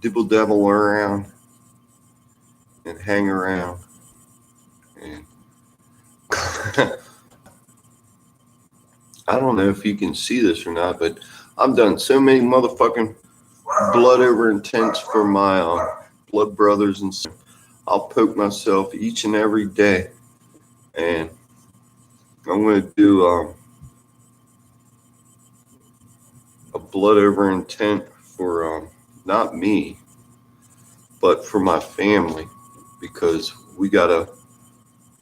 dibble dabble around and hang around. And I don't know if you can see this or not, but I've done so many motherfucking blood over intents for my blood brothers and sisters. I'll poke myself each and every day, and I'm going to do a blood over intent for not me, but for my family, because we got to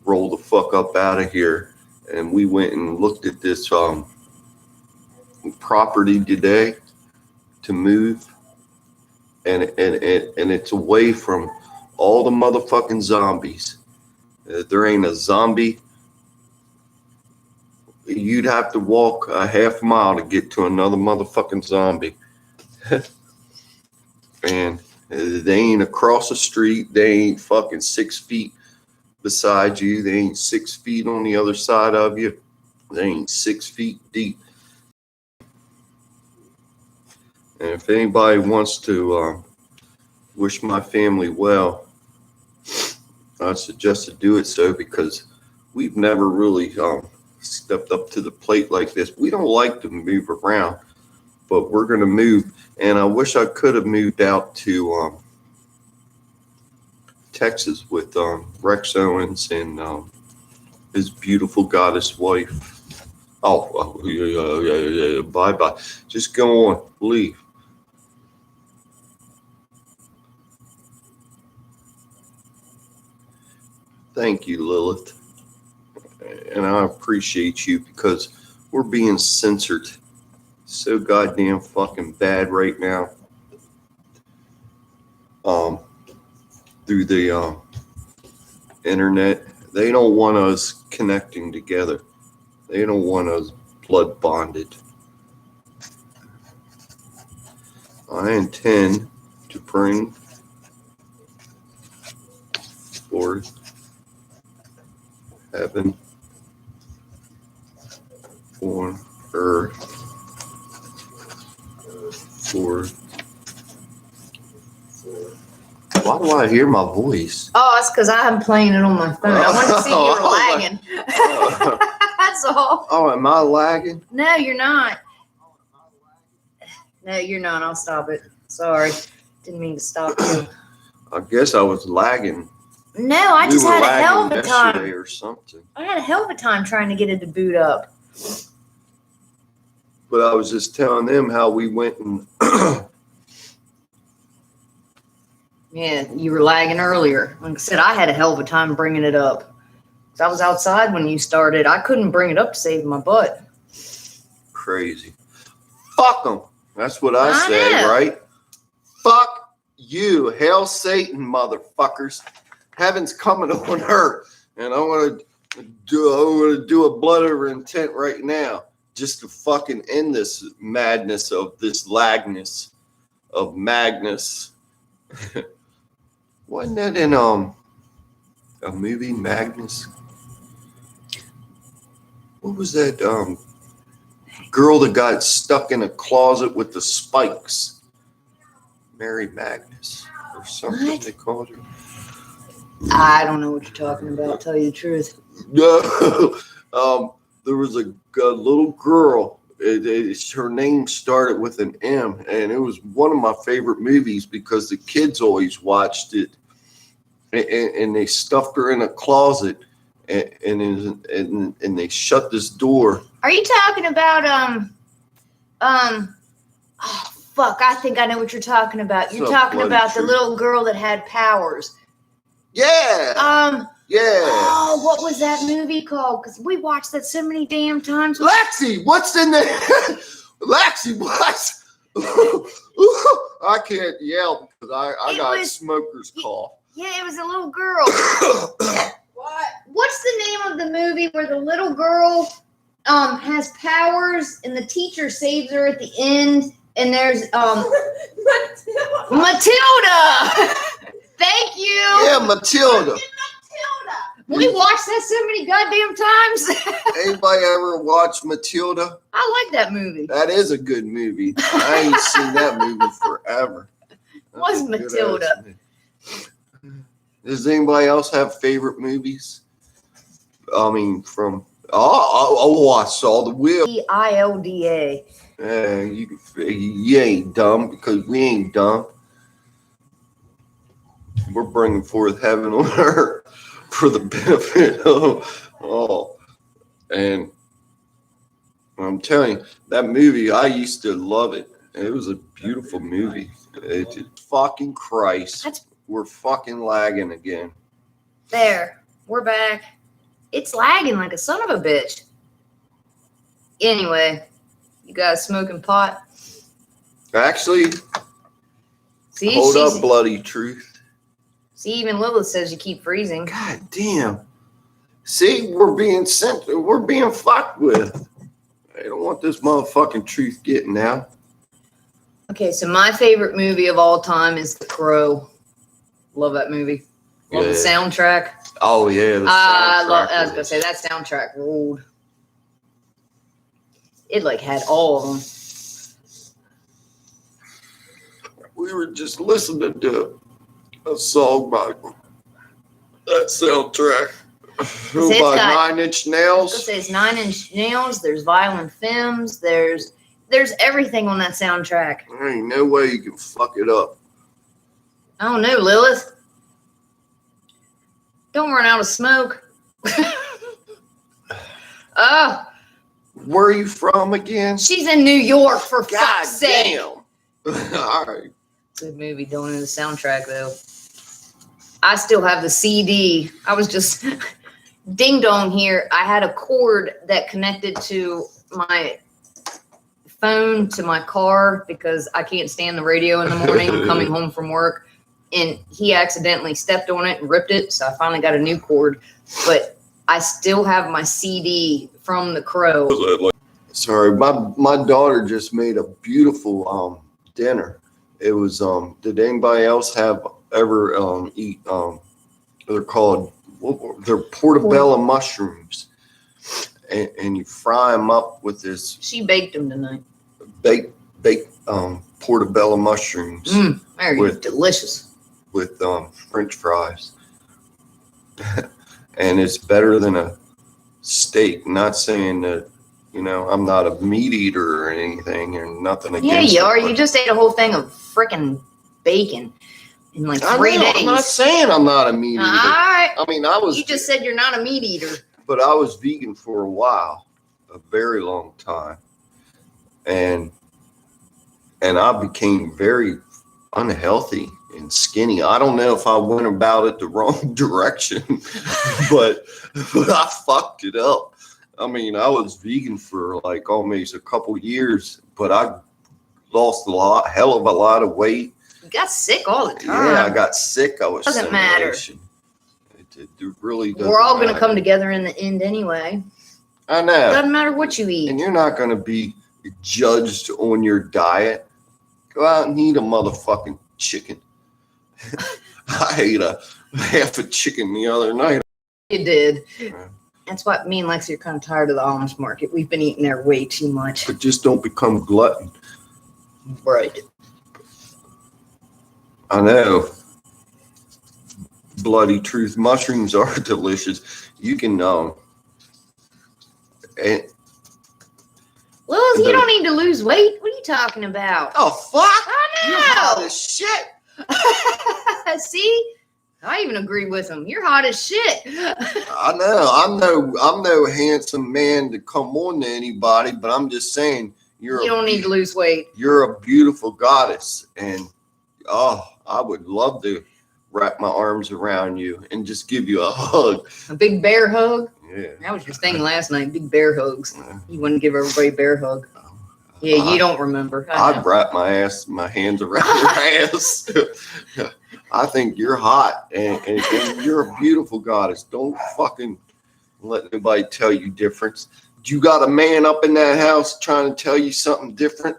roll the fuck up out of here. And we went and looked at this property today to move, and it's away from all the motherfucking zombies. There ain't a zombie. You'd have to walk a half mile to get to another motherfucking zombie. And they ain't across the street. They ain't fucking 6 feet beside you. They ain't 6 feet on the other side of you. They ain't 6 feet deep. And if anybody wants to wish my family well, I suggest to do it so, because we've never really stepped up to the plate like this. We don't like to move around, but we're going to move. And I wish I could have moved out to Texas with Rex Owens and his beautiful goddess wife. Yeah. Bye. Just go on. Leave. Thank you, Lilith. And I appreciate you, because we're being censored so goddamn fucking bad right now. Through the internet. They don't want us connecting together. They don't want us blood bonded. I intend to bring forth heaven on earth for. Why do I hear my voice? Oh, it's because I'm playing it on my phone. I wanted to see you were lagging. That's all. Oh, am I lagging? No, you're not. No, you're not. I'll stop it. Sorry. Didn't mean to stop you. I guess I was lagging. No, I just had a hell of a time. Or something. I had a hell of a time trying to get it to boot up. But I was just telling them how we went and yeah, you were lagging earlier. Like I said, I had a hell of a time bringing it up. I was outside when you started. I couldn't bring it up to save my butt. Crazy. Fuck them. That's what I say, know. Right? Fuck you. Hail Satan, motherfuckers. Heaven's coming on earth. And I want to do a blood over intent right now, just to fucking end this madness of this lagness of Magnus. Wasn't that in a movie, Magnus? What was that girl that got stuck in a closet with the spikes? Mary Magnus or something. What? They called her. I don't know what you're talking about, to tell you the truth. No. There was a little girl. Her name started with an M, and it was one of my favorite movies because the kids always watched it. And they stuffed her in a closet, and they shut this door. Are you talking about oh fuck, I think I know what you're talking about. You're talking about the little girl that had powers. Yeah. Yeah. Oh, what was that movie called? Because we watched that so many damn times. Lexi, what's in there? Lexi, what? I can't yell because I got smoker's cough. Yeah, it was a little girl. What? What's the name of the movie where the little girl has powers and the teacher saves her at the end? And there's Matilda. Thank you. Yeah, Matilda. We watched that so many goddamn times. Anybody ever watch Matilda? I like that movie. That is a good movie. I ain't seen that movie forever. Was That's a Matilda. good-ass movie. Does anybody else have favorite movies? I mean, from I saw the wheel. ILDA. You ain't dumb because we ain't dumb. We're bringing forth heaven on earth for the benefit of all. And I'm telling you, that movie, I used to love it. It was a beautiful movie. Fucking Christ. We're fucking lagging again. There. We're back. It's lagging like a son of a bitch. Anyway, you guys smoking pot? Actually, See, hold up, bloody truth. See, even Lilith says you keep freezing. God damn. See, we're being fucked with. I don't want this motherfucking truth getting out. Okay, so my favorite movie of all time is The Crow. Love that movie. Love the soundtrack. Oh yeah, the I soundtrack was gonna say that soundtrack ruled. It like had all of them. We were just listening to a song by that soundtrack. By got- 9 Inch I was Nails. gonna say it's 9 Inch Nails. There's Violent Femmes. There's everything on that soundtrack. There ain't no way you can fuck it up. I don't know, Lilith. Don't run out of smoke. Oh, Where are you from again? she's in New York for God fuck's sake. damn. All right. Good movie, don't know the soundtrack though. I still have the CD. I was just ding dong here. I had a cord that connected to my phone to my car because I can't stand the radio in the morning coming home from work. And he accidentally stepped on it and ripped it. So I finally got a new cord. But I still have my CD from The Crow. Sorry, my daughter just made a beautiful dinner. It was did anybody else have ever eat they're called they're portobello mushrooms, and you fry them up with this She baked them tonight. baked portobello mushrooms They're With- delicious. with French fries, and it's better than a steak. Not saying that I'm not a meat eater or anything, or nothing against. Yeah, you are. it, You but- just ate a whole thing of freaking bacon in like I 3 know, days. I'm not saying I'm not a meat eater. All right. I mean, I was. You just said you're not a meat eater. But I was vegan for a while, a very long time, and I became very unhealthy and skinny. I don't know if I went about it the wrong direction, but I fucked it up. I mean, I was vegan for like almost a couple years, but I lost hell of a lot of weight. You got sick all the time. Yeah, I got sick. I was Doesn't matter. simulation. It really doesn't. We're all going to matter. come together in the end anyway. I know. Doesn't matter what you eat. And you're not going to be judged on your diet. Go out and eat a motherfucking chicken. I ate a half a chicken the other night. You did. Yeah. That's why me and Lexi are kind of tired of the Amish market. We've been eating there way too much. But just don't become glutton. Right. I know. Bloody truth. Mushrooms are delicious. You can and Well, you don't need to lose weight. What are you talking about? oh fuck! You're hot I as shit. know. See? I even agree with him. You're hot as shit. I know. I'm no handsome man to come on to anybody, but I'm just saying You don't need to lose weight. You're a beautiful goddess, and I would love to wrap my arms around you and just give you a hug. A big bear hug. Yeah. That was your thing last night. Big bear hugs. Yeah. You wouldn't give everybody a bear hug. Yeah, you don't remember. I know. I'd wrap my hands around your ass. I think you're hot and you're a beautiful goddess. Don't fucking let anybody tell you different. You got a man up in that house trying to tell you something different,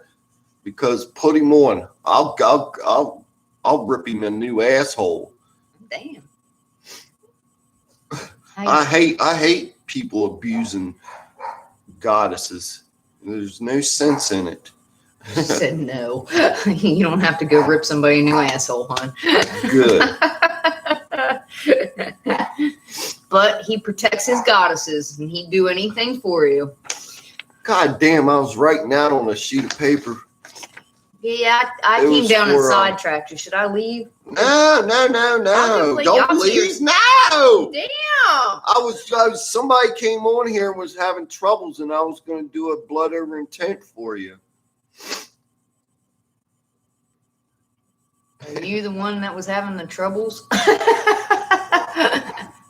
because put him on. I'll rip him a new asshole. Damn. I hate people abusing goddesses. There's no sense in it. She said no. You don't have to go rip somebody a new asshole, hon. Good. But he protects his goddesses, and he'd do anything for you. God damn, I was writing out on a sheet of paper. Yeah, I It came was down and for, sidetracked you. Should I leave? No. I'll play Don't Yahtzee or- please, no. Damn. I was, somebody came on here and was having troubles, and I was going to do a blood over intent for you. Are you the one that was having the troubles?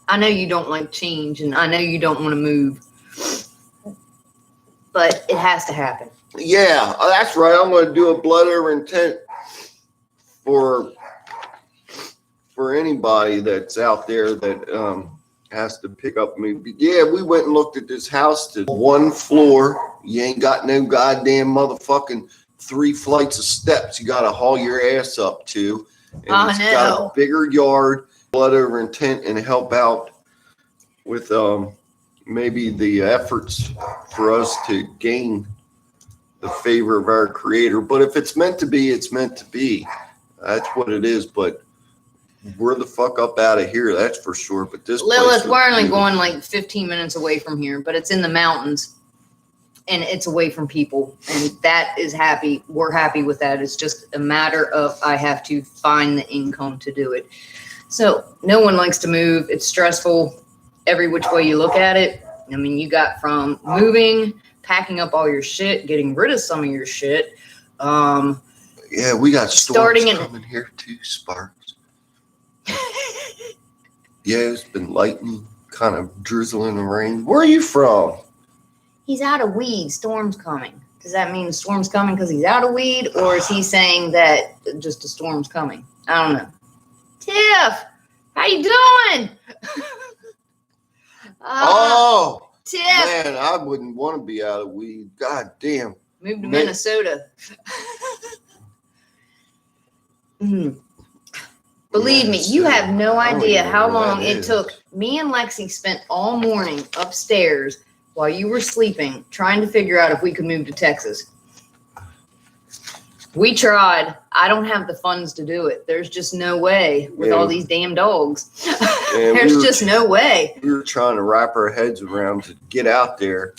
I know you don't like change, and I know you don't want to move, but it has to happen. Yeah, that's right. I'm going to do a blood over intent for anybody that's out there that has to pick up me. Yeah, we went and looked at this house to 1 floor. You ain't got no goddamn motherfucking 3 flights of steps you got to haul your ass up to. And it's got a bigger yard, blood over intent, and help out with maybe the efforts for us to gain the favor of our creator. But if it's meant to be, it's meant to be. That's what it is. But we're the fuck up out of here, that's for sure. But this Lilith, place we're only beautiful. going like 15 minutes away from here, but it's in the mountains and it's away from people. And that is happy. We're happy with that. It's just a matter of I have to find the income to do it. So no one likes to move. It's stressful every which way you look at it. I mean, you got from moving, packing up all your shit, getting rid of some of your shit. Yeah, we got Starting storms in- coming here too, Sparks. Yeah, it's been lightning, kind of drizzling and rain. Where are you from? He's out of weed. Storm's coming. Does that mean the storm's coming because he's out of weed, or is he saying that just a storm's coming? I don't know. Tiff, how you doing? Oh, Tiff, man, I wouldn't want to be out of weed. God damn. moved to Man. Minnesota. Believe me, you have no I don't idea even how know where long that it is. took. Me and Lexi spent all morning upstairs while you were sleeping trying to figure out if we could move to Texas. We tried. I don't have the funds to do it. There's just no way with Yeah. all these damn dogs. Yeah, There's we were- just no way. We were trying to wrap our heads around to get out there.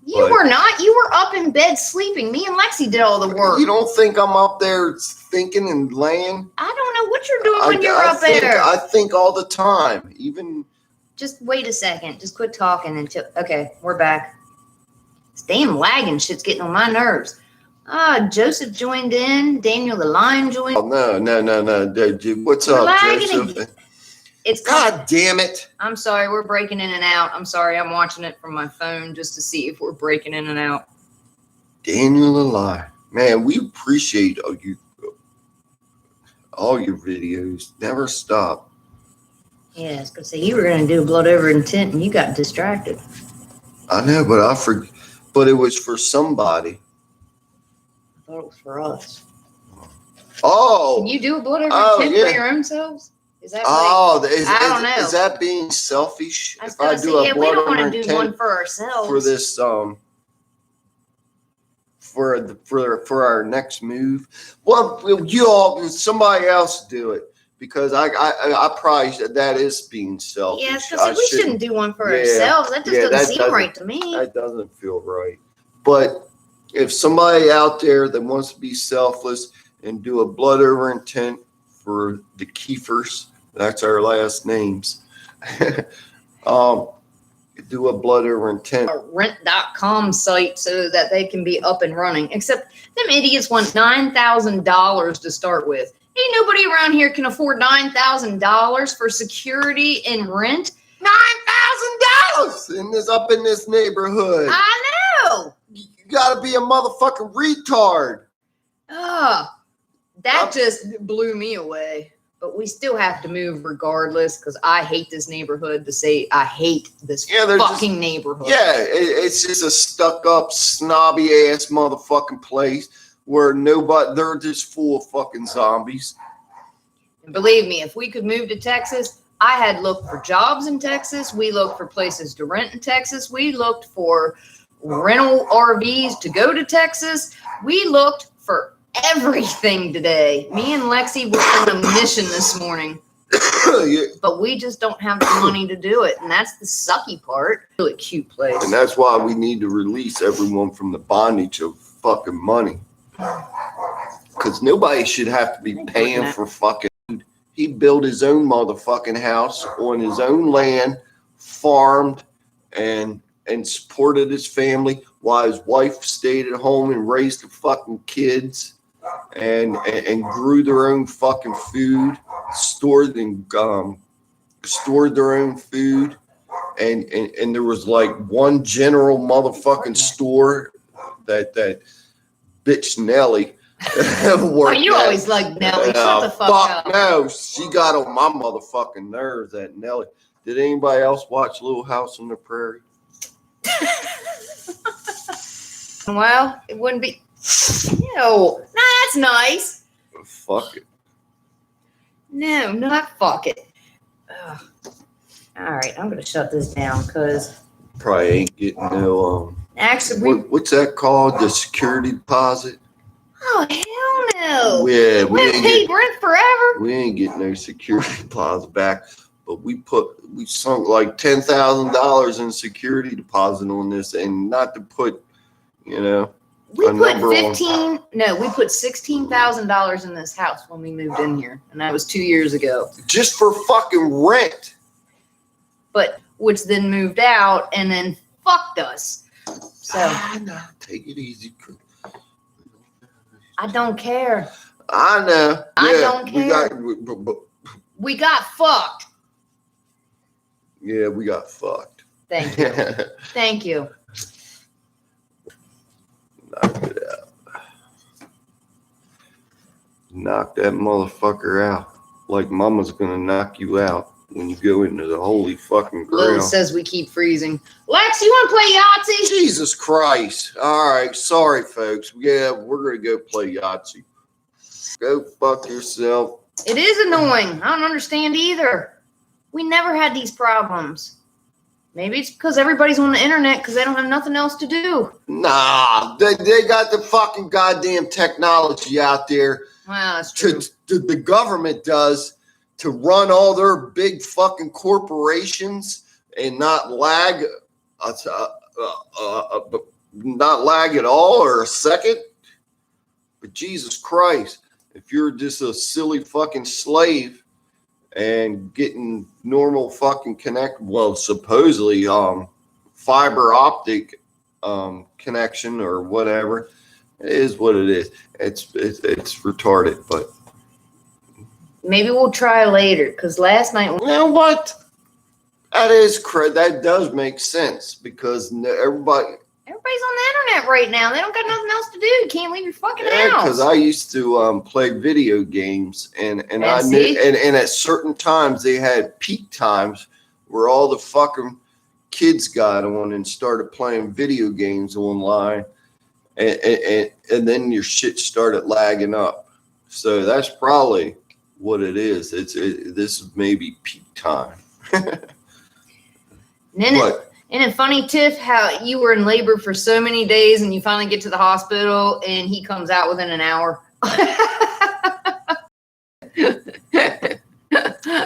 You But- were not. You were up in bed sleeping. Me and Lexi did all the work. You don't think I'm up there thinking and laying? I don't know what you're doing when you're up think, there. I think all the time. Even Just wait a second. Just quit talking until. Okay, we're back. This damn lagging shit's getting on my nerves. Joseph joined in. Daniel the Lion joined. oh, no. Dude, what's You're up, lagging Joseph? It's God damn it. I'm sorry, we're breaking in and out. I'm sorry, I'm watching it from my phone just to see if we're breaking in and out. Daniel Alive. Man, we appreciate all your videos. Never stop. Yeah, I was gonna say you were gonna do blood over intent and you got distracted. I know, but I forget. But it was for somebody. I thought it was for us. Oh. Can you do a blood over Oh, intent yeah. for your own selves? Is that Oh, I don't know. is that being selfish? I was If I gonna say, do a yeah, we blood don't over want to do intent one for ourselves. for this for our next move, well, somebody else do it because I probably that is being selfish. Yeah, because we shouldn't do one for Yeah, ourselves. That just yeah, doesn't that seem doesn't- right to me. That doesn't feel right. But if somebody out there that wants to be selfless and do a blood over intent for the Kiefers, that's our last names. Do a blood over intent. A rent.com site so that they can be up and running. Except them idiots want $9,000 to start with. Ain't nobody around here can afford $9,000 for security and rent. $9,000 up in this neighborhood. I know. You gotta be a motherfucking retard. That just blew me away. But we still have to move regardless because I hate this neighborhood to say I hate this they're fucking neighborhood. Yeah, it's just a stuck up, snobby ass motherfucking place where they're just full of fucking zombies. And believe me, if we could move to Texas, I had looked for jobs in Texas. We looked for places to rent in Texas. We looked for rental RVs to go to Texas. We looked for everything today. Me and Lexi were on a mission this morning, Yeah. but we just don't have the money to do it. And that's the sucky part. Really cute place. And that's why we need to release everyone from the bondage of fucking money. Because nobody should have to be paying for fucking food. He built his own motherfucking house on his own land, farmed, and supported his family while his wife stayed at home and raised the fucking kids and grew their own fucking food, stored their own food. And there was like one general motherfucking store that bitch Nelly Oh, you always like Nelly. Shut the fuck up. No, she got on my motherfucking nerves, that Nelly. Did anybody else watch Little House on the Prairie? Well, it wouldn't be. No, that's nice. Fuck it. No, not fuck it. Ugh. All right, I'm gonna shut this down because Probably ain't getting no actually, what's that called? The security deposit? oh hell no. Yeah, We haven't paid rent forever. we ain't getting no security deposit back. But we sunk like $10,000 in security deposit on this, and not to put, We a put number on- we put $16,000 in this house when we moved in here, and that was 2 years ago. just for fucking rent. But which then moved out and then fucked us. So No, take it easy. I don't care. I know. I Yeah, don't care. We got fucked. We got fucked. Thank you. Thank you. Knock it out. Knock that motherfucker out. Like mama's gonna knock you out when you go into the holy fucking Lil ground. says we keep freezing. Lex, you want to play Yahtzee? Jesus Christ. All right. Sorry, folks. Yeah, we're going to go play Yahtzee. Go fuck yourself. It is annoying. I don't understand either. We never had these problems. Maybe it's because everybody's on the internet because they don't have nothing else to do. Nah, they got the fucking goddamn technology out there. Well, that's true. The government does to run all their big fucking corporations and not lag, not lag at all or a second. But Jesus Christ, if you're just a silly fucking slave and getting normal fucking supposedly fiber optic connection or whatever, it is what it is. It's retarded, but Maybe we'll try later because last night. you know what? That does make sense because everybody's Everybody's on the internet right now. They don't got nothing else to do. You can't leave your fucking house. because I used to play video games and I knew see? and at certain times they had peak times where all the fucking kids got on and started playing video games online and then your shit started lagging up. So that's probably what it is. This is maybe peak time. Isn't it funny, Tiff, how you were in labor for so many days and you finally get to the hospital and he comes out within an hour?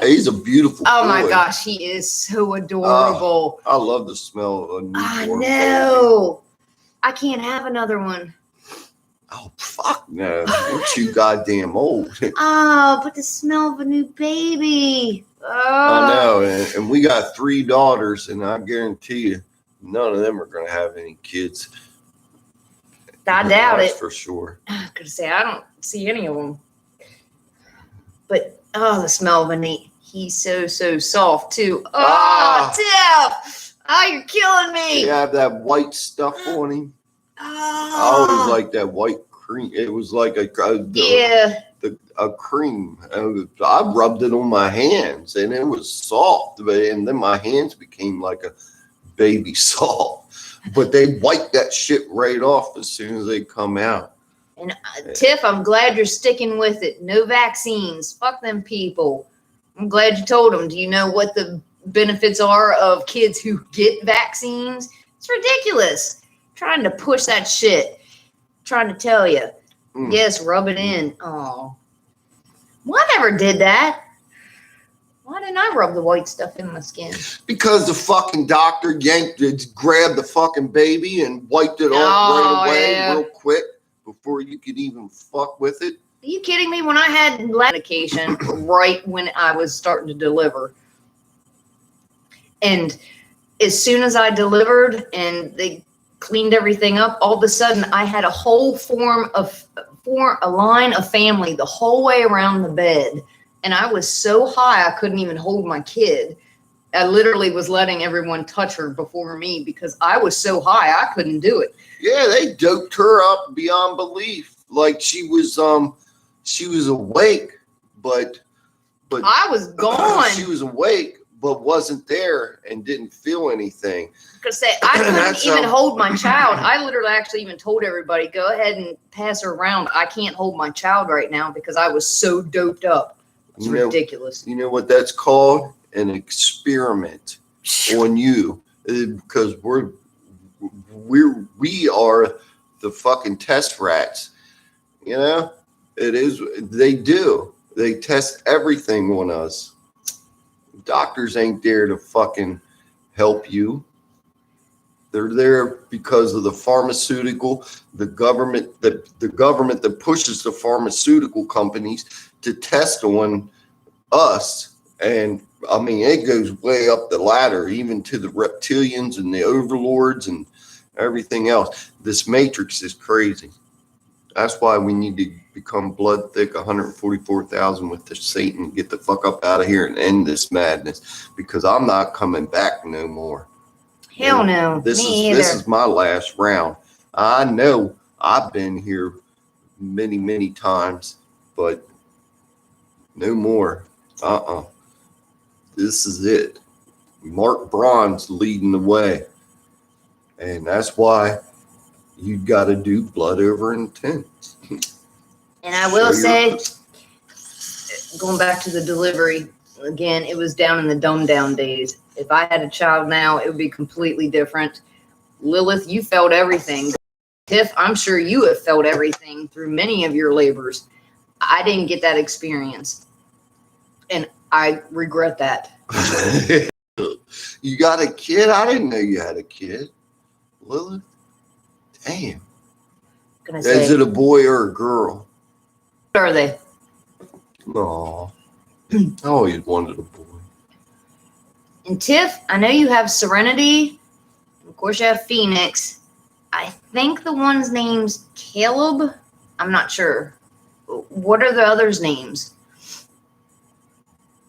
He's a beautiful Oh my boy. gosh, he is so adorable. I love the smell of a newborn I baby. know. I can't have another one. Oh, fuck no. You're too goddamn old. Oh, but the smell of a new baby. Oh. I know. And we got 3 daughters, and I guarantee you, none of them are going to have any kids. I doubt That's it. for sure. I could say I don't see any of them. But, oh, the smell of a neat. He's so soft, too. Oh, Tiff. Oh, you're killing me. You have that white stuff on him. I Oh. always like that white cream. It was like a cream. I rubbed it on my hands, and it was soft. And then my hands became like a baby soft. But they wipe that shit right off as soon as they come out. And Tiff, I'm glad you're sticking with it. No vaccines. Fuck them people. I'm glad you told them. Do you know what the benefits are of kids who get vaccines? It's ridiculous. Trying to push that shit. Trying to tell you. Yes, rub it in. Oh. Well, I never did that. Why didn't I rub the white stuff in my skin? Because the fucking doctor yanked it, grabbed the fucking baby and wiped it off right away real quick before you could even fuck with it. Are you kidding me? When I had medication right when I was starting to deliver. And as soon as I delivered and they cleaned everything up, all of a sudden I had a whole a line of family the whole way around the bed. And I was so high, I couldn't even hold my kid. I literally was letting everyone touch her before me because I was so high, I couldn't do it. Yeah, they doped her up beyond belief. Like she was awake, but I was gone. She was awake, but wasn't there and didn't feel anything. Because I couldn't even hold my child. I literally actually even told everybody, go ahead and pass her around. I can't hold my child right now because I was so doped up. It's ridiculous. You know what that's called? An experiment on you, because we are the fucking test rats. You know, it is. They test everything on us. Doctors ain't there to fucking help you. They're there because of the pharmaceutical, the government that pushes the pharmaceutical companies to test on us. And I mean, it goes way up the ladder, even to the reptilians and the overlords and everything else. This matrix is crazy. That's why we need to become blood thick 144,000 with the Satan, get the fuck up out of here and end this madness, because I'm not coming back no more. Hell no. This is my last round. I know I've been here many times, but no more. This is it. Mark Braun's leading the way. And that's why you got to do blood over intent. And I will say, going back to the delivery, again, it was down in the dumbed down days. If I had a child now, it would be completely different. Lilith, you felt everything. Tiff, I'm sure you have felt everything through many of your labors. I didn't get that experience. And I regret that. You got a kid? I didn't know you had a kid. Lilith? Damn. Is it a boy or a girl? What are they? Aw. I always wanted a boy. And Tiff, I know you have Serenity. Of course, you have Phoenix. I think the one's name's Caleb. I'm not sure. What are the others' names?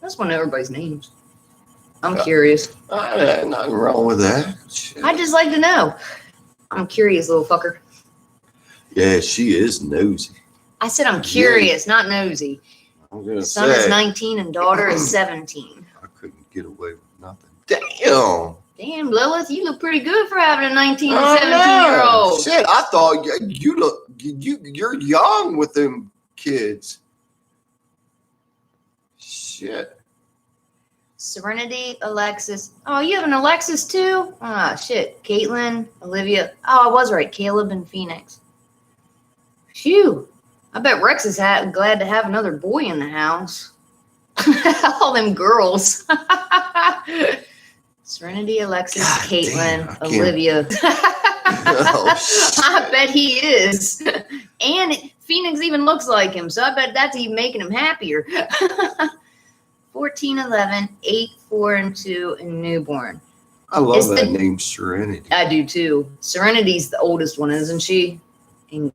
That's one of everybody's names. I'm curious. Nothing wrong with that. Shit. I'd just like to know. I'm curious, little fucker. Yeah, she is nosy. I said I'm curious, not nosy. I'm gonna Son is 19 and daughter is 17. I couldn't get away with nothing. Damn. Damn, Lilith, you look pretty good for having a 19 and 17-year-old. Shit, I thought you're young with them kids. Shit. Serenity, Alexis. Oh, you have an Alexis too? Ah, shit. Caitlin, Olivia. Oh, I was right. Caleb and Phoenix. Phew. I bet Rex is glad to have another boy in the house. All them girls. Serenity, Alexis, God Caitlin, Olivia. I bet he is. And Phoenix even looks like him, so I bet that's even making him happier. 14, 11, 8, 4, and 2, and newborn. I love that name, Serenity. I do too. Serenity's the oldest one, isn't she? And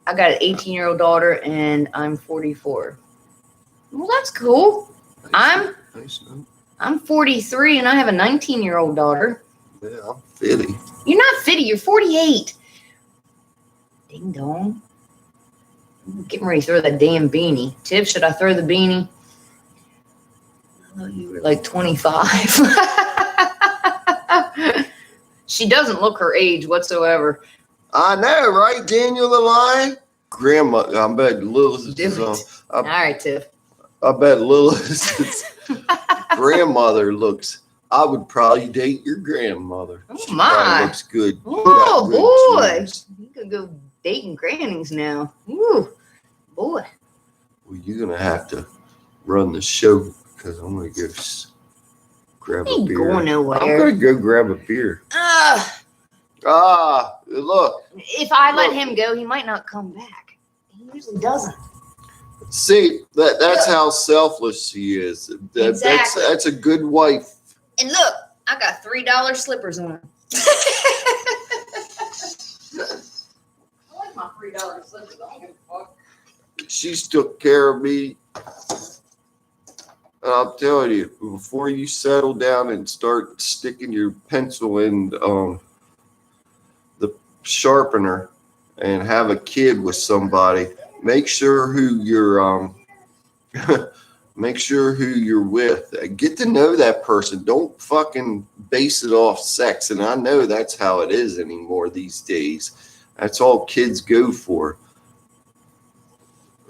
I got an 18-year-old daughter, and I'm 44. Well, that's cool. I'm 43, and I have a 19-year-old daughter. Yeah, I'm 50. You're not 50. You're 48. Ding dong. I'm getting ready to throw that damn beanie. Tiff, should I throw the beanie? I thought you were like 25. She doesn't look her age whatsoever. I know, right, Daniel the Lion? Grandma, I bet Lilith is all right, Tiff. I bet Lilith's grandmother looks. I would probably date your grandmother. Oh she my! Looks good. Oh boy! Genes. You go gonna go dating grannies now. Woo, boy. Well, you're gonna have to run the show because I'm gonna go grab a Ain't beer. going I'm nowhere. gonna go grab a beer. Look. If I let him go, he might not come back. He usually doesn't. See, that's how selfless she is. Exactly. That's a good wife. And look, I got $3 slippers on. I like my $3 slippers. I don't give a fuck. She's took care of me. And I'm telling you, before you settle down and start sticking your pencil in the sharpener and have a kid with somebody, make sure who you're make sure who you're with. Get to know that person. Don't fucking base it off sex. And I know that's how it is anymore these days. That's all kids go for.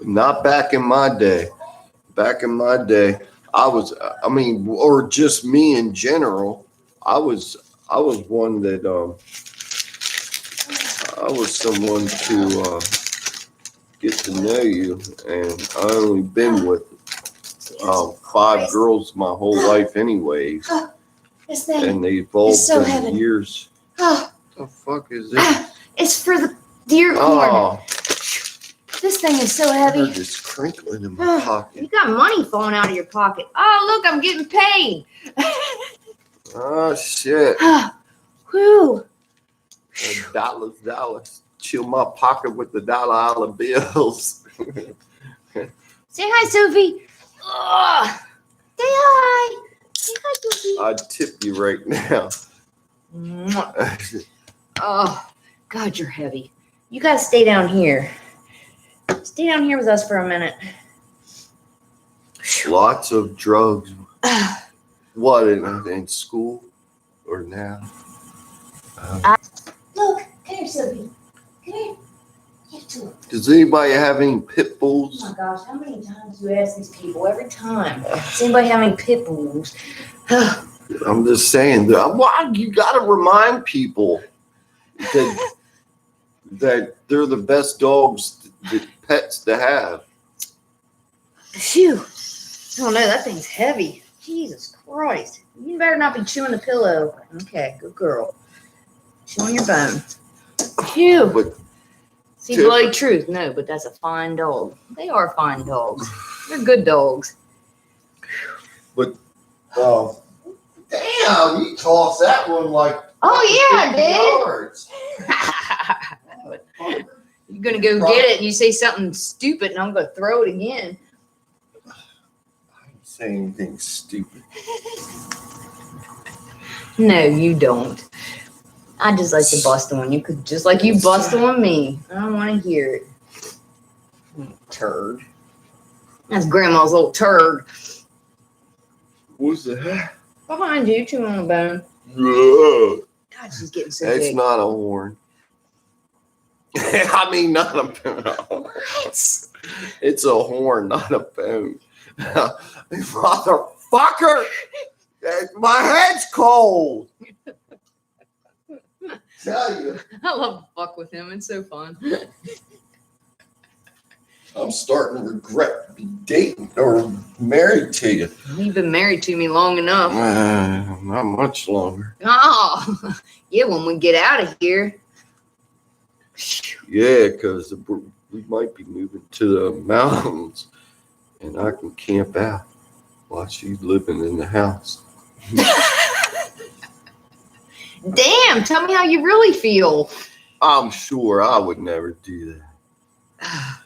Not back in my day. Back in my day, or just me in general. I was one that I was someone to get to know you, and I only been with 5 girls my whole life anyways, This thing. and they evolved so over heavy. the years. Oh, What the fuck is this? it's for the deer corn. Oh, This thing is so I heavy. heard this crinkling in my You pocket. got money falling out of your pocket. Oh, look, I'm getting paid. Oh shit. Whew. Dollars. Chill my pocket with the dollar bills. Say hi, Sophie. Ugh. Say hi. Say hi, Sophie. I'd tip you right now. Mwah. Oh, God, you're heavy. You gotta stay down here. Stay down here with us for a minute. Lots of drugs. What, in school or now? Look, come here, Sophie. Come here. Get to her. Does anybody have any pit bulls? Oh my gosh, how many times do you ask these people every time? Does anybody have any pit bulls? I'm just saying that. Why you got to remind people that they're the best dogs, that pets to have. Phew. Oh no, that thing's heavy. Jesus Christ. You better not be chewing the pillow. Okay, good girl. Chewing your bone. Phew. But See, bloody truth. No, but that's a fine dog. They are fine dogs. They're good dogs. damn, you tossed that one like. Oh yeah, I 50 did. yards. You're gonna go get it and you say something stupid and I'm gonna throw it again. I didn't say anything stupid. No, you don't. I just like to bust on you, just like you bust on me. I don't want to hear it. Turd. That's Grandma's little turd. What's that? Behind you, chewing on a bone. Yeah. God, she's getting so It's big. not a horn. I mean, not a bone. What? It's a horn, not a bone. Motherfucker! My head's cold. Tell you, I love to fuck with him. It's so fun. I'm starting to regret being dating or married to you. You've been married to me long enough. Not much longer. Oh, yeah, when we get out of here. Yeah, because we might be moving to the mountains, and I can camp out while she's living in the house. Damn, tell me how you really feel. I'm sure I would never do that.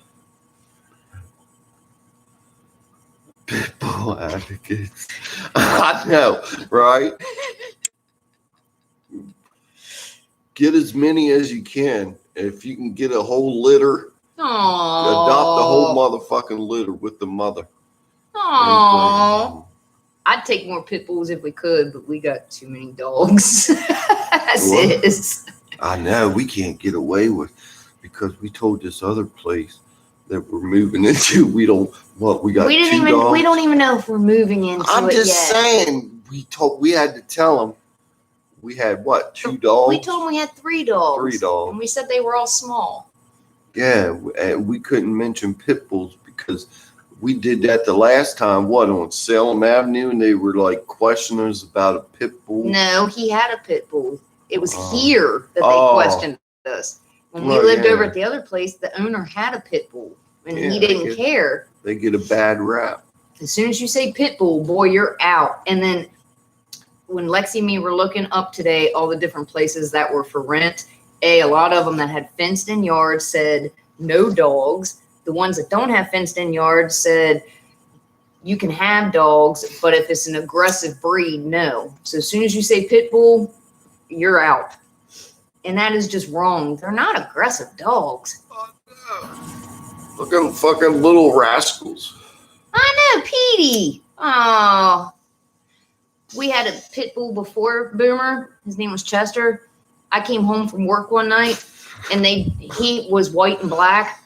Pitbull advocates. I know, right? Get as many as you can. If you can get a whole litter, Aww. adopt the whole motherfucking litter with the mother. Aww. I'd take more pit bulls if we could, but we got too many dogs. As What? is. I know we can't get away with because we told this other place that we're moving into. We got We two dogs. don't even know if we're moving into I'm it just yet. saying we had to tell them We had what? 2 dogs? We told them we had 3 dogs. 3 dogs. And we said they were all small. Yeah, and we couldn't mention pit bulls because we did that the last time, on Salem Avenue, and they were like questioning us about a pit bull. No, he had a pit bull. It was Oh. here that they questioned us. When we Well, lived yeah. over at the other place, the owner had a pit bull, and Yeah, he I didn't get- care. They get a bad rap. As soon as you say pit bull, boy, you're out. And then when Lexi and me were looking up today, all the different places that were for rent, a lot of them that had fenced in yards said no dogs. The ones that don't have fenced in yards said you can have dogs, but if it's an aggressive breed, no. So as soon as you say pit bull, you're out. And that is just wrong. They're not aggressive dogs. Look at them fucking little rascals. I know, Petey. Oh, we had a pit bull before Boomer. His name was Chester. I came home from work one night, and he was white and black.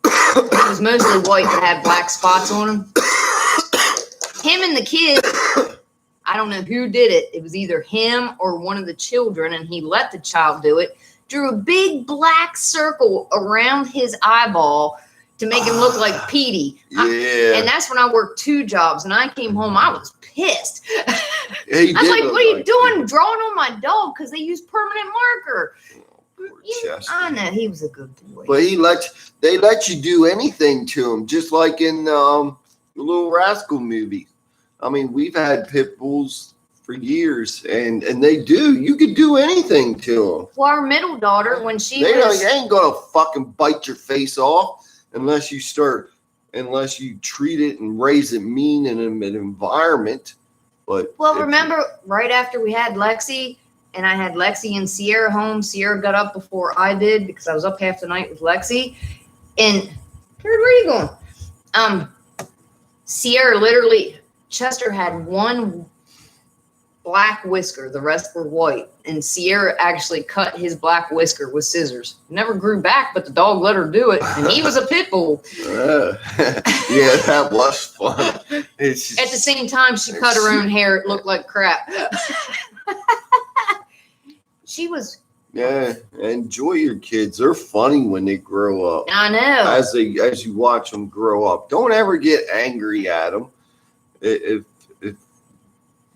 He was mostly white, but had black spots on him. Him and the kid, I don't know who did it. It was either him or one of the children, and he let the child do it. Drew a big black circle around his eyeball to make him look like Petey. Yeah. And that's when I worked 2 jobs, and I came home, I was pissed. He I was did like, look what are you like doing drawing on my dog? Because they use permanent marker. Poor Chester. I know, he was a good boy. But they let you do anything to him, just like in the Little Rascal movie. I mean, we've had pit bulls for years, and you could do anything to them. Well, our middle daughter, when she They was, ain't gonna fucking bite your face off unless you treat it and raise it mean in an environment. But well, if- remember right after we had Lexi, and I had Lexi and Sierra home. Sierra got up before I did because I was up half the night with Lexi. And where are you going? Sierra literally, Chester had one black whisker, the rest were white, and Sierra actually cut his black whisker with scissors. Never grew back, but the dog let her do it, and he was a pit bull. Yeah, that was fun. It's At the same time, she cut her own hair. It looked like crap. She was, yeah, enjoy your kids. They're funny when they grow up. I know. As you watch them grow up, don't ever get angry at them. If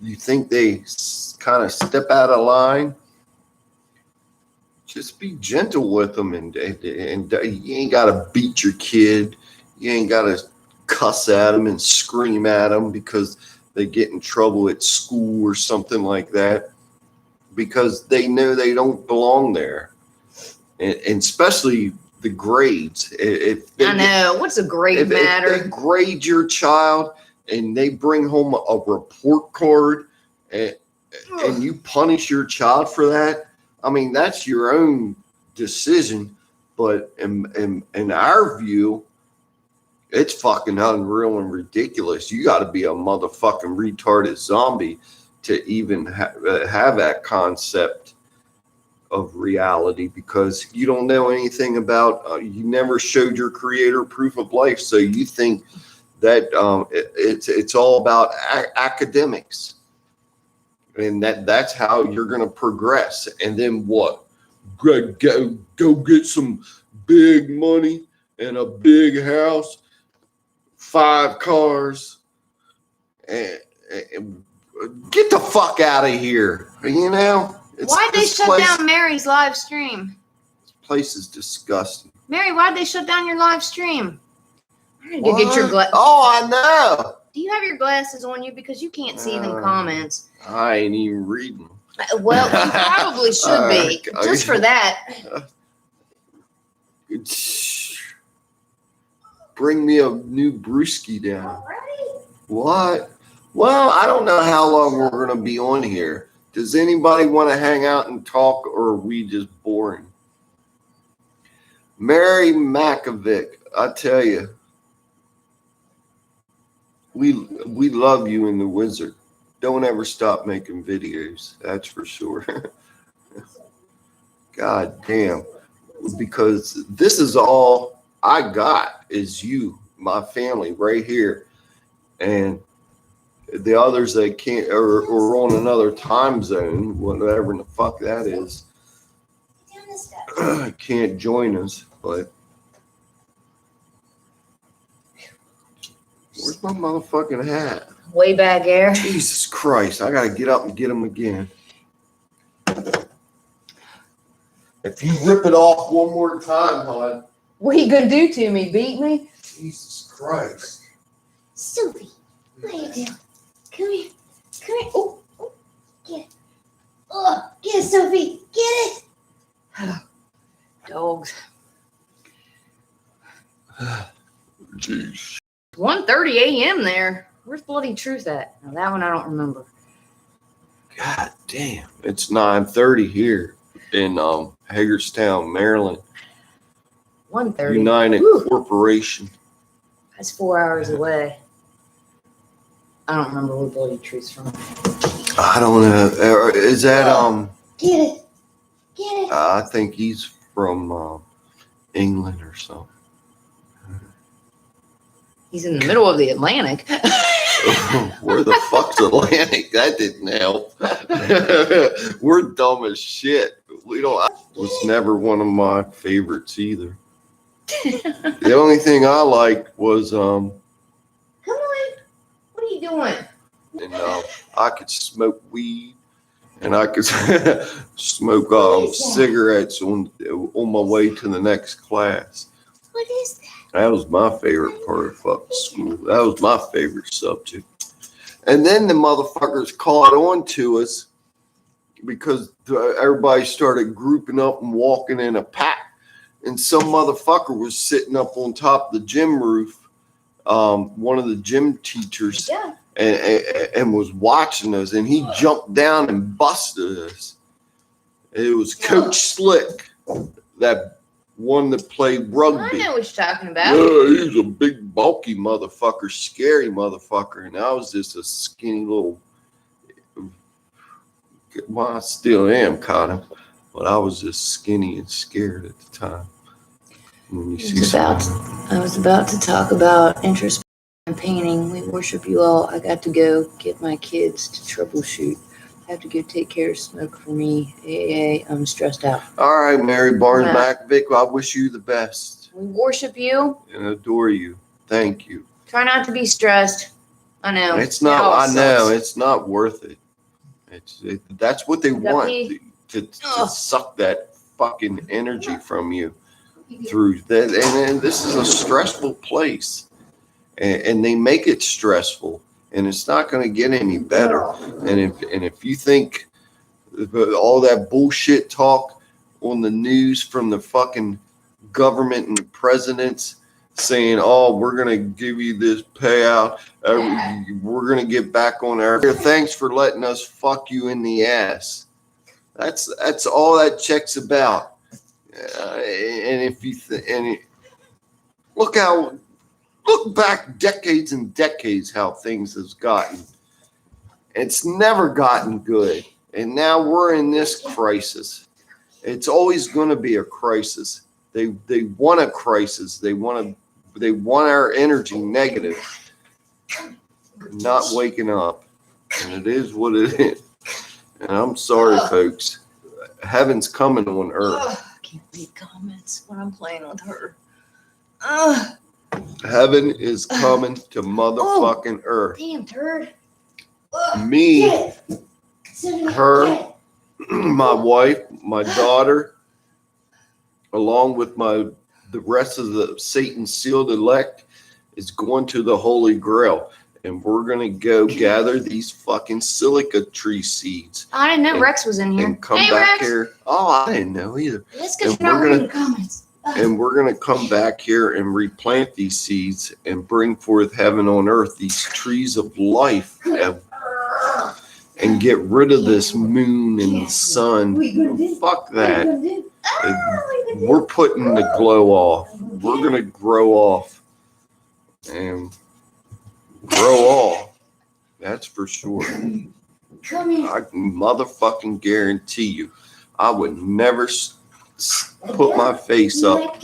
you think they kind of step out of line, just be gentle with them, and you ain't gotta beat your kid. You ain't gotta cuss at them and scream at them because they get in trouble at school or something like that, because they know they don't belong there, and especially the grades. If they I know. What's a grade if matter? they grade your child and they bring home a report card and you punish your child for that, I mean, that's your own decision. But in our view, it's fucking unreal and ridiculous. You got to be a motherfucking retarded zombie to even have that concept of reality, because you don't know anything about, you never showed your creator proof of life. So you think that it's all about academics, and that's how you're going to progress. And then what? Go get some big money and a big house, 5 cars, and get the fuck out of here. You know? Why'd they shut down Mary's live stream? This place is disgusting. Mary, why'd they shut down your live stream? I need to get your What? glasses. Oh, I know. Do you have your glasses on you? Because you can't see them comments. I ain't even reading. Well, you probably should be. Just for that. Bring me a new brewski down. What? Well, I don't know how long we're going to be on here. Does anybody want to hang out and talk, or are we just boring? Mary Makovic, I tell you, we love you in the Wizard. Don't ever stop making videos. That's for sure. God damn. Because this is all I got is you, my family right here. And the others that can't or on another time zone, whatever the fuck that is, can't join us. But where's my motherfucking hat? Way back there. Jesus Christ! I gotta get up and get them again. If you rip it off one more time, hon. What are you gonna do to me? Beat me? Jesus Christ! Sophie, what are you doing? Come here. Come here. Oh, oh, get it. Oh, get it, Sophie. Get it. Dogs. Jeez. 1:30 a.m. there. Where's Bloody Truth at? Now, that one I don't remember. God damn! It's 9:30 here in Hagerstown, Maryland. 1:30. United Whew. Corporation. That's 4 hours away. I don't remember where Bloody Truth's from. I don't know. Is that Get it. Get it. I think he's from England or something. He's in the middle of the Atlantic. Where the fuck's Atlantic? That didn't help. We're dumb as shit. We don't. Was never one of my favorites either. The only thing I liked was Come on. What are you doing? and I could smoke weed and I could smoke cigarettes on my way to the next class. What is that? That was my favorite part of fucking school. That was my favorite subject. And then the motherfuckers caught on to us because everybody started grouping up and walking in a pack. And some motherfucker was sitting up on top of the gym roof, one of the gym teachers, Yeah. and was watching us. And he jumped down and busted us. It was Coach Slick, that one that played I rugby. know what you're talking about. Yeah, he's a big, bulky motherfucker, scary motherfucker. And I was just a skinny little, well, I still am kind of, but I was just skinny and scared at the time. When you see I was about to talk about introspection and painting. We worship you all. I got to go get my kids to troubleshoot. I have to go take care of smoke for me. I'm stressed out. All right, Mary Barnes Yeah. Macvick, I wish you the best We worship you. and adore you. Thank you. Try not to be stressed. I know. It's not, It all I know, sucks. it's not worth it. That's what they want, me? to Ugh. suck that fucking energy from you through that. And this is a stressful place. And they make it stressful. And it's not going to get any better. And if you think all that bullshit talk on the news from the fucking government and presidents saying, "Oh, we're going to give you this payout. We're going to get back on our thanks for letting us fuck you in the ass." That's all that check's about. And if you look back decades and decades how things has gotten. It's never gotten good. And now we're in this crisis. It's always going to be a crisis. They want a crisis. They want our energy negative. Not waking up. And it is what it is. And I'm sorry, folks. Heaven's coming on earth. Ugh, I can't read comments when I'm playing with her. Ugh, Heaven is coming to motherfucking earth. damn turd. Me, Get it. Sophie, her, get it. my wife, my daughter, along with the rest of the Satan sealed elect, is going to the Holy Grail. And we're going to go gather these fucking silica tree seeds I didn't know And- Rex was in here. and come Hey, back Rex. here. Oh, I didn't know either. That's because And you're not we're reading the comments. And we're going to come back here and replant these seeds and bring forth heaven on earth, these trees of life, and get rid of this moon and the sun. Fuck that. We're putting the glow off. We're going to grow off and grow off. That's for sure. Come here. I can motherfucking guarantee you, I would never put my face up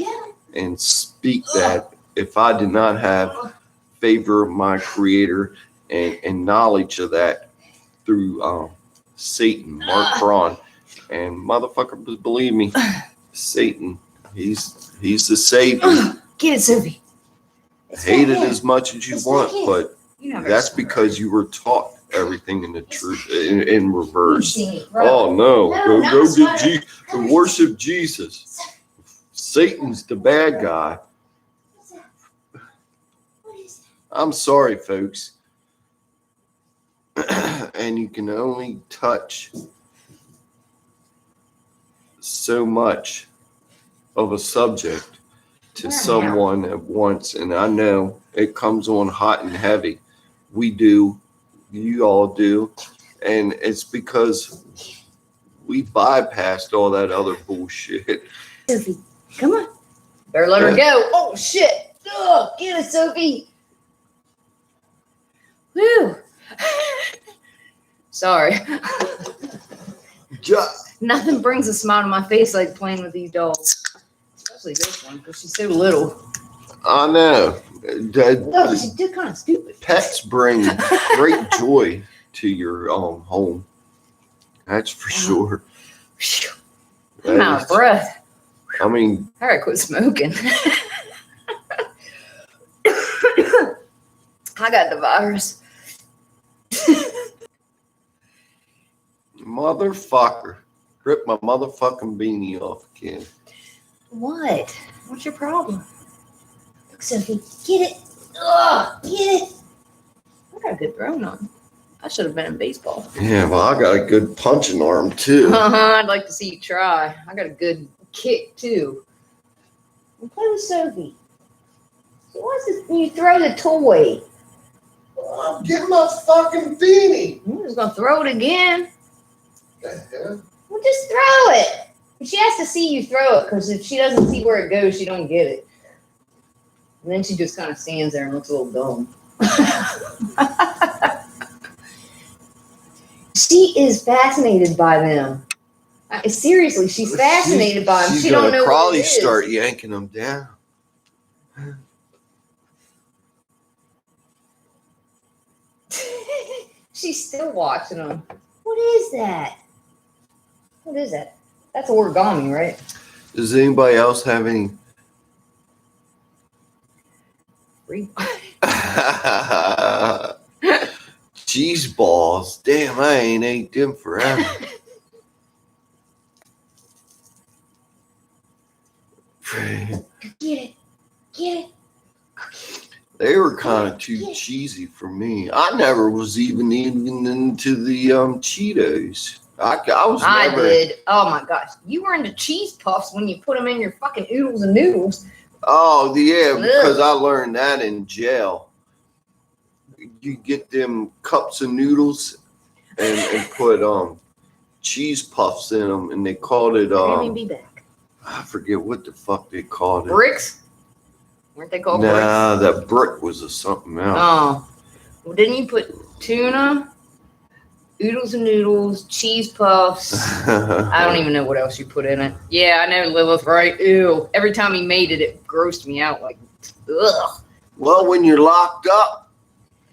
and speak that if I did not have favor of my creator and knowledge of that through Satan, Mark Braun. And motherfucker, believe me, Satan, he's the savior. Get it, Sophie. Hate it as much as you It's want, like it. but You never that's saw because you were taught everything in the truth in reverse. Sing it, bro. Oh no, No, not go the sweater. to worship Jesus. Satan's the bad guy. What's that? What is that? I'm sorry, folks. And you can only touch so much of a subject to Wow. someone at once. And I know it comes on hot and heavy. We do. You all do. And it's because we bypassed all that other bullshit. Sophie, come on. Better let her go. Oh, shit. Oh, get it, Sophie. Whew. Sorry. Nothing brings a smile to my face like playing with these dolls. Especially this one, because she's so little. I know. No, she's just kind of stupid. Pets bring great joy to your home. That's for sure. Phew. That I'm out is- of breath. I mean, I gotta quit smoking. I got the virus. motherfucker, rip my motherfucking beanie off again. What? What's your problem? Look, Sophie, get it. Ugh, get it. I got a good throwing on. I should have been in baseball. Yeah, well, I got a good punching arm too. I'd like to see you try. I got a good kick too. And play with Sophie. She wants to you throw the toy. Get my fucking beanie. I'm just gonna throw it again. The hell? Well, just throw it. She has to see you throw it because if she doesn't see where it goes, she don't get it. And then she just kind of stands there and looks a little dumb. She is fascinated by them. Seriously, she's fascinated by them. She's She don't gonna know probably what it is. start yanking them down. She's still watching them. What is that? What is that? That's origami, right? Does anybody else have any? Cheese balls. Damn, I ain't ate them forever. Get it. Get it. They were kind of too cheesy for me. I never was even into the Cheetos. I was I never. did. Oh my gosh. You were into cheese puffs when you put them in your fucking oodles and noodles. Oh yeah, Ugh. because I learned that in jail. You get them cups of noodles and put cheese puffs in them, and they called it Let me be back. I forget what the fuck they called it. Bricks? Weren't they called bricks? Nah, that brick was a something else. Oh. Well, didn't you put tuna, oodles and noodles, cheese puffs? I don't even know what else you put in it. Yeah, I know, Lilith, right? Ew. Every time he made it, it grossed me out. Like, ugh. Well, when you're locked up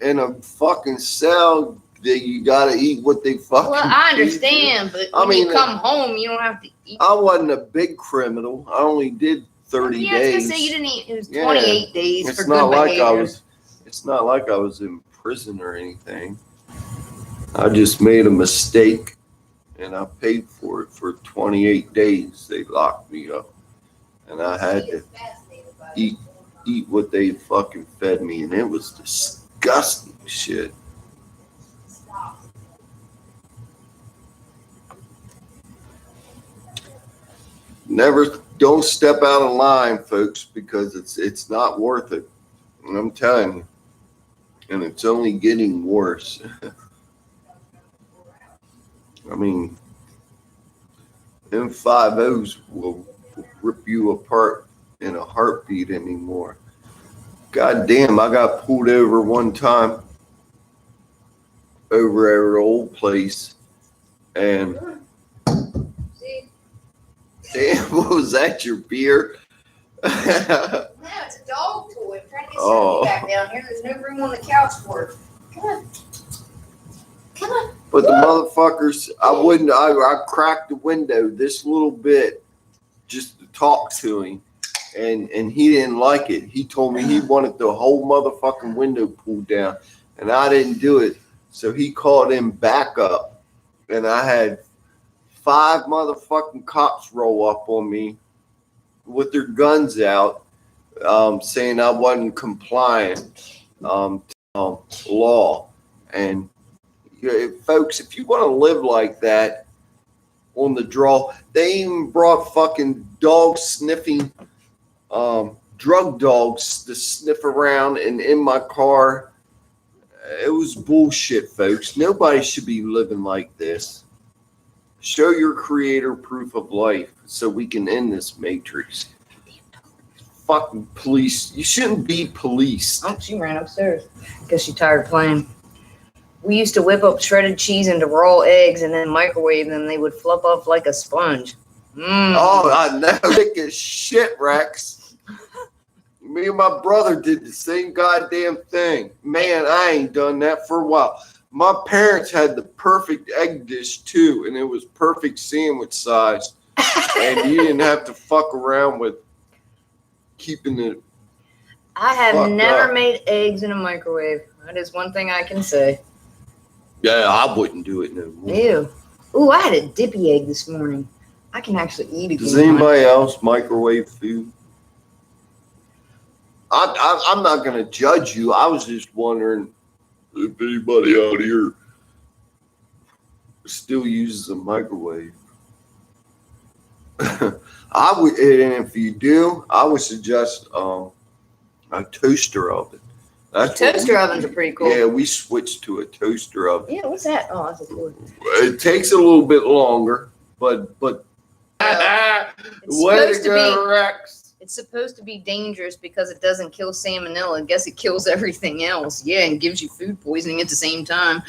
in a fucking cell, that you gotta eat what they fucking. Well, I feed you. understand, but I when mean, you come home, you don't have to eat. I wasn't a big criminal. I only did 30 yeah, I was days. gonna say you didn't eat. It was Yeah. 28 days It's for not good like behavior. I was. It's not like I was in prison or anything. I just made a mistake, and I paid for it for 28 days. They locked me up, and I had to eat what they fucking fed me, and it was disgusting shit. Never, don't step out of line, folks, because it's not worth it. And I'm telling you, and it's only getting worse. I mean, them 5-0s will rip you apart in a heartbeat anymore. God damn, I got pulled over one time over at our old place, and See? Damn, what was that, your beer? No, it's a dog toy. I'm trying to get Oh. Sophie back down here. There's no room on the couch for her. Come on. Come on. But the motherfuckers, I cracked the window this little bit just to talk to him. And he didn't like it. He told me he wanted the whole motherfucking window pulled down. And I didn't do it. So he called in backup. And I had 5 motherfucking cops roll up on me with their guns out, saying I wasn't compliant to law. And folks, if you want to live like that on the draw, they even brought fucking dog sniffing drug dogs to sniff around and in my car. It was bullshit, folks. Nobody should be living like this. Show your creator proof of life so we can end this matrix. Fucking police. You shouldn't be policed. Oh, she ran upstairs. Guess she tired of playing. We used to whip up shredded cheese into raw eggs and then microwave them. They would fluff up like a sponge. Oh, I know. Thick as shit, Rex. Me and my brother did the same goddamn thing. Man, I ain't done that for a while. My parents had the perfect egg dish too, and it was perfect sandwich size. And you didn't have to fuck around with keeping it. I have fucked never up. made eggs in a microwave. That is one thing I can say. Yeah, I wouldn't do it no more. Ew. Ooh, I had a dippy egg this morning. I can actually eat it. Does anybody else microwave food? I'm not going to judge you. I was just wondering if anybody out here still uses a microwave. I would, and if you do, I would suggest a toaster oven. That's what Toaster ovens are pretty cool. Yeah, we switched to a toaster oven. Yeah, what's that? Oh, that's a cool. It takes a little bit longer, but It's way supposed to to go, be. Rex. It's supposed to be dangerous because it doesn't kill salmonella. I guess it kills everything else. Yeah, and gives you food poisoning at the same time.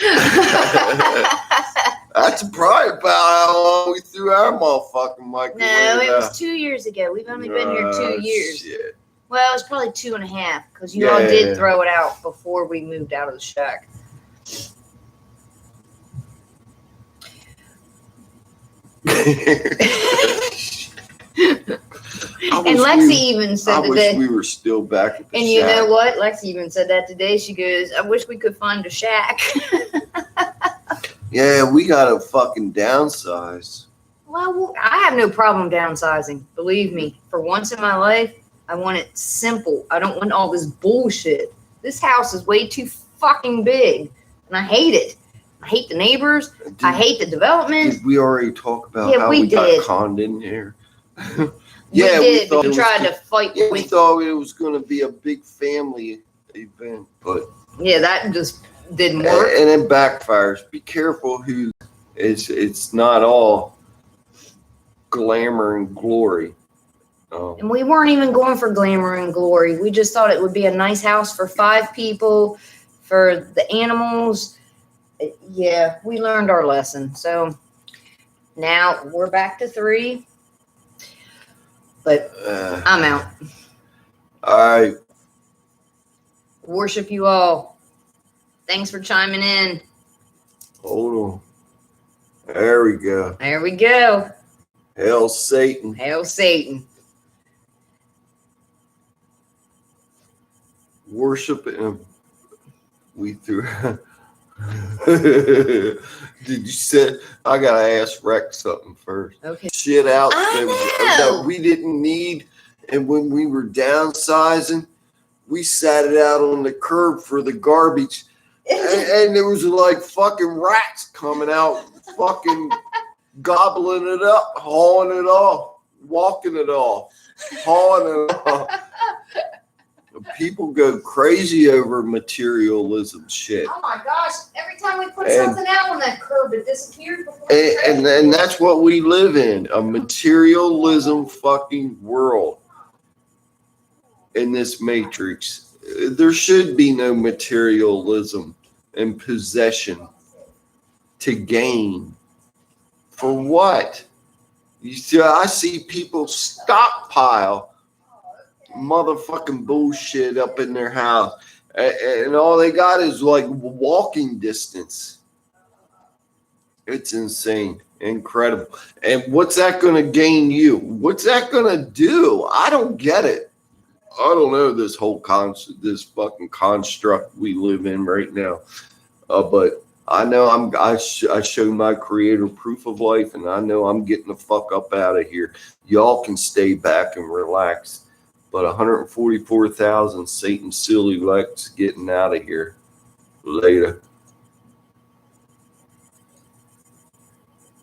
That's probably about how long we threw our motherfucking microwave. No, it out. was 2 years ago. We've only been here 2 years. Shit. Well, it's probably 2.5 because you all Yeah. did throw it out before we moved out of the shack. And Lexi even said I wish today. we were still back at the And you shack. know what? Lexi even said that today. She goes, I wish we could find a shack. Yeah, we gotta fucking downsize. Well, I have no problem downsizing. Believe me. For once in my life, I want it simple. I don't want all this bullshit. This house is way too fucking big. And I hate it. I hate the neighbors. I hate the development. Did we already talk about Yeah, how we we did. got conned in here? Yeah, we did, thought but you it was tried go- to fight Yeah, we me. thought it was going to be a big family event, but Yeah, that just didn't work. and it backfires. Be careful who it's not all glamour and glory. And we weren't even going for glamour and glory. We just thought it would be a nice house for 5 people, for the animals. Yeah, we learned our lesson. So now we're back to 3. But I'm out. All right. Worship you all. Thanks for chiming in. Hold on. There we go. There we go. Hail Satan. Hail Satan. Worship and we threw. Did you say? I gotta ask Rex something first. Okay. Shit out I that know. we didn't need, and when we were downsizing, we sat it out on the curb for the garbage, and there was like fucking rats coming out, fucking gobbling it up, hauling it off, walking it off, hauling it off. People go crazy over materialism shit. Oh my gosh. Every time we put And- something out on that curb, it disappeared before And that's what we live in, a materialism fucking world in this matrix. There should be no materialism and possession to gain. For what? You see, I see people stockpile motherfucking bullshit up in their house. And all they got is like walking distance. It's insane. Incredible. And what's that going to gain you? What's that going to do? I don't get it. I don't know this whole this fucking construct we live in right now. But I know I showed my creator proof of life, and I know I'm getting the fuck up out of here. Y'all can stay back and relax. But 144,000 Satan silly Lex getting out of here. Later.